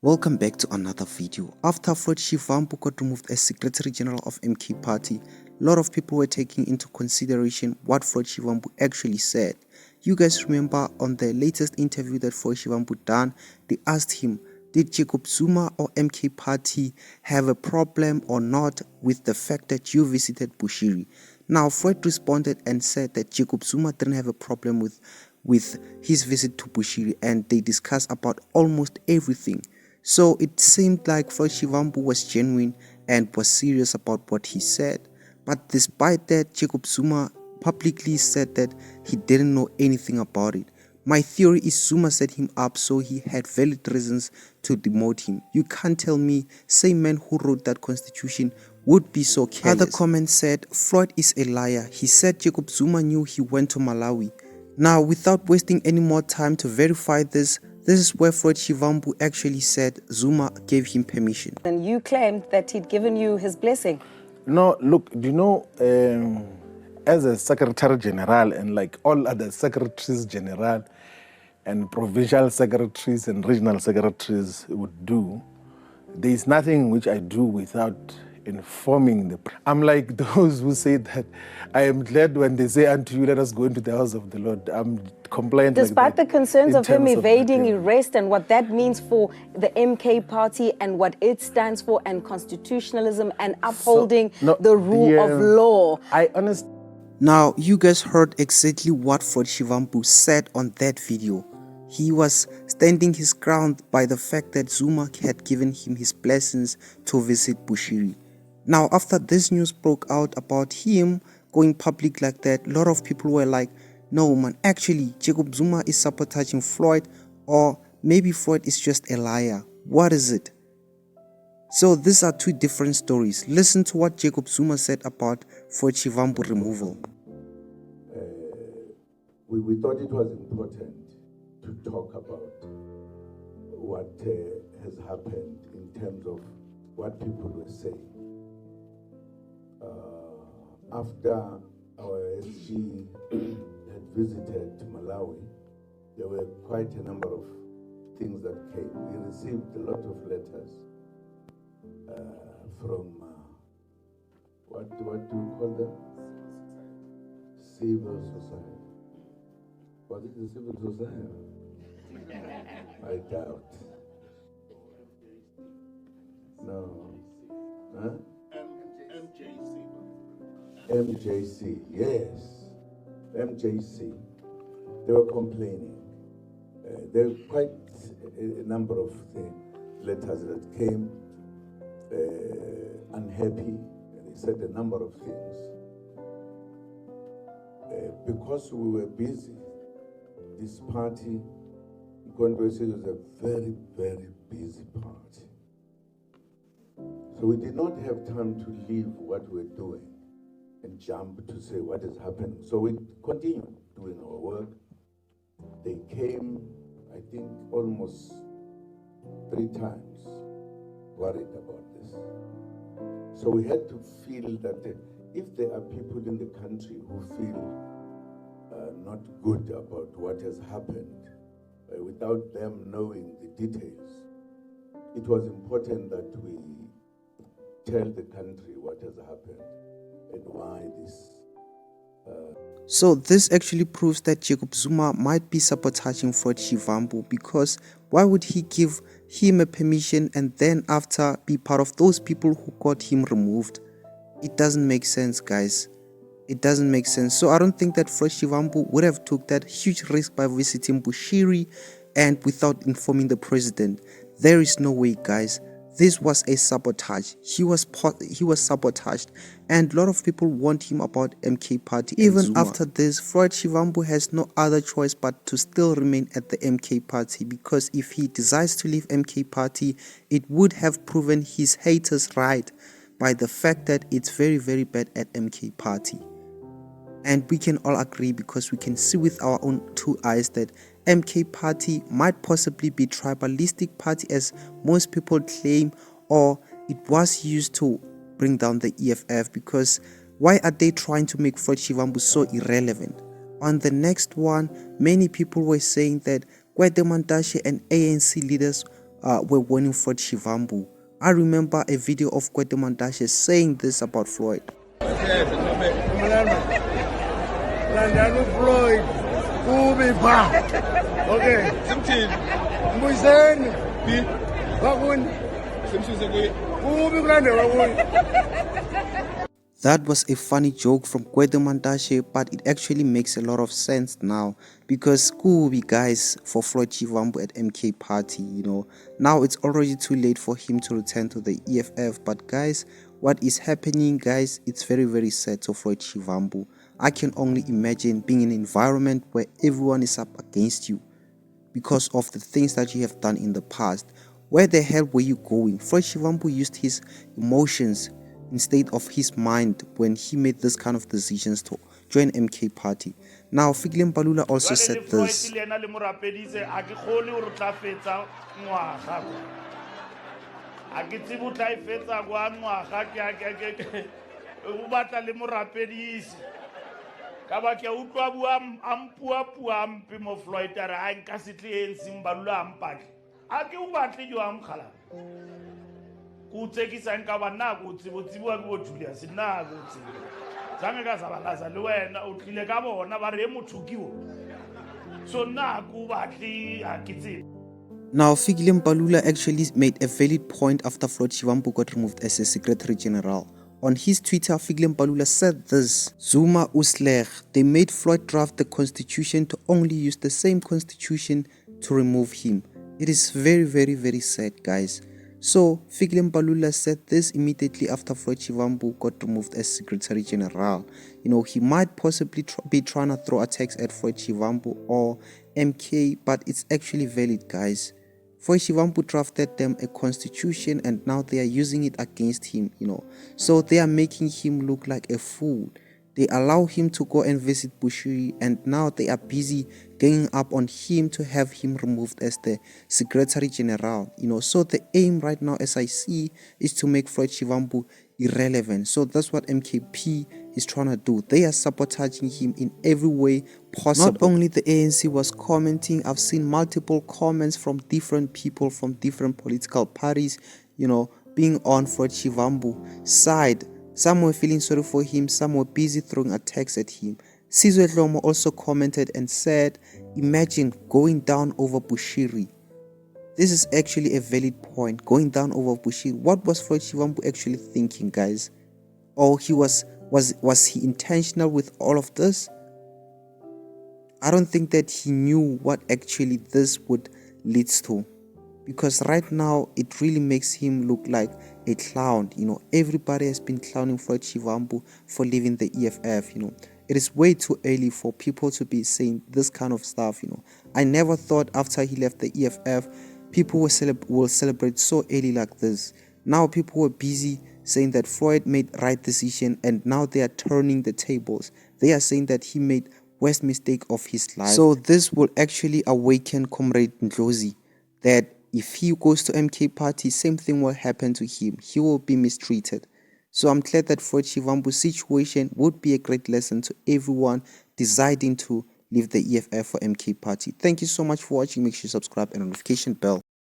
Welcome back to another video. After Floyd Shivampu got removed as Secretary General of MK Party, a lot of people were taking into consideration what Floyd Shivampu actually said. You guys remember on the latest interview that Floyd Shivampu done, they asked him, did Jacob Zuma or MK Party have a problem or not with the fact that you visited Bushiri? Now, Floyd responded and said that Jacob Zuma didn't have a problem with his visit to Bushiri, and they discussed about almost everything. So it seemed like Floyd Shivampu was genuine and was serious about what he said. But despite that, Jacob Zuma publicly said that he didn't know anything about it. My theory is Zuma set him up so he had valid reasons to demote him. You can't tell me same man who wrote that constitution would be so careless. Other comments said Floyd is a liar. He said Jacob Zuma knew he went to Malawi. Now, without wasting any more time to verify this is where Floyd Shivampu actually said Zuma gave him permission. And you claimed that he'd given you his blessing. No, look, do you know, as a Secretary General and like all other Secretaries General and Provincial Secretaries and Regional Secretaries would do, there is nothing which I do without informing the... I'm like those who say that I am glad when they say unto you, let us go into the house of the Lord. I'm compliant. Despite the concerns of him evading arrest and what that means for the MK Party and what it stands for and constitutionalism and upholding the rule of law. Now, you guys heard exactly what Floyd Shivampu said on that video. He was standing his ground by the fact that Zuma had given him his blessings to visit Bushiri. Now, after this news broke out about him going public like that, a lot of people were like, no man, actually Jacob Zuma is sabotaging Floyd, or maybe Floyd is just a liar. What is it? So these are two different stories. Listen to what Jacob Zuma said about Floyd Shivampu removal. We thought it was important to talk about what has happened in terms of what people were saying. After our SG had visited Malawi, there were quite a number of things that came. We received a lot of letters from, what do you call them? Civil society. Was it the civil society? I doubt. No. Huh? MJC, yes. MJC. They were complaining. There were quite a number of letters that came unhappy. They said a number of things. Because we were busy, this party, Gwede was a very, very busy party. So we did not have time to leave what we were doing and jump to say what is happening. So we continued doing our work. They came, I think, almost 3 times worried about this. So we had to feel that if there are people in the country who feel not good about what has happened, without them knowing the details, it was important that we tell the country what has happened and why this. So this actually proves that Jacob Zuma might be sabotaging Floyd Shivampu, because why would he give him a permission and then after be part of those people who got him removed? It doesn't make sense, guys. It doesn't make sense. So I don't think that Floyd Shivampu would have took that huge risk by visiting Bushiri and without informing the president. There is no way, guys. This was a sabotage. He was sabotaged, and a lot of people warned him about MK Party. Even after this, Floyd Shivampu has no other choice but to still remain at the MK Party, because if he decides to leave MK Party, it would have proven his haters right by the fact that it's very, very bad at MK Party. And we can all agree, because we can see with our own 2 eyes, that MK Party might possibly be tribalistic party as most people claim, or it was used to bring down the EFF, because why are they trying to make Floyd Shivampu so irrelevant? On the next one, many people were saying that Gwede, Mantashe and ANC leaders were warning Floyd Shivampu. I remember a video of Gwede Mantashe saying this about Floyd. That was a funny joke from Gwede Mantashe, but it actually makes a lot of sense now because Scooby guys for Floyd Shivampu at MK Party, now it's already too late for him to return to the EFF. But guys, what is happening, guys, it's very, very sad to Floyd Shivampu. I can only imagine being in an environment where everyone is up against you because of the things that you have done in the past. Where the hell were you going? Floyd Shivampu used his emotions instead of his mind when he made this kind of decisions to join MK Party. Now, Mbalula also said this. ka ba ke utlwa bua ampua mpe mo Floyd a re a nka se tle ANC Mbalula ampatle a ke o batle jo amkhala ku tsekisa nka ba nna ku tsibotsiwa ke bo Julius nna ku tsibo zange ka zabalaza le wena o tlile ka bona ba re mothukiwo so nna ku batle a ke tsebe. Now, Mbalula actually made a valid point after Floyd Shivampu got removed as a Secretary General. On his Twitter, Mbalula said this: Zuma Usleg, they made Floyd draft the constitution to only use the same constitution to remove him. It is very, very, very sad, guys. So, Mbalula said this immediately after Floyd Shivampu got removed as Secretary General. He might possibly be trying to throw attacks at Floyd Shivampu or MK, but it's actually valid, guys. Floyd Shivampu drafted them a constitution and now they are using it against him, So they are making him look like a fool. They allow him to go and visit Bushiri and now they are busy ganging up on him to have him removed as the Secretary General, So the aim right now, as I see, is to make Floyd Shivampu irrelevant. So that's what MKP is trying to do. They are sabotaging him in every way possible. Not only the ANC was commenting, I've seen multiple comments from different people from different political parties, being on Floyd Shivampu's side. Some were feeling sorry for him, some were busy throwing attacks at him. Sizwe Dlomo also commented and said, imagine going down over Bushiri. This is actually a valid point, going down over Bushiri. What was Floyd Shivampu actually thinking, guys? Or was he intentional with all of this? I don't think that he knew what actually this would lead to. Because right now, it really makes him look like a clown. Everybody has been clowning Floyd Shivampu for leaving the EFF. It is way too early for people to be saying this kind of stuff. I never thought after he left the EFF, people will celebrate so early like this. Now people were busy saying that Floyd made right decision and now they are turning the tables. They are saying that he made worst mistake of his life. So this will actually awaken Comrade Ndlozi that if he goes to MK Party, same thing will happen to him. He will be mistreated. So I'm glad that Floyd Shivampu's situation would be a great lesson to everyone deciding to leave the EFF for MK Party. Thank you so much for watching. Make sure you subscribe and notification bell.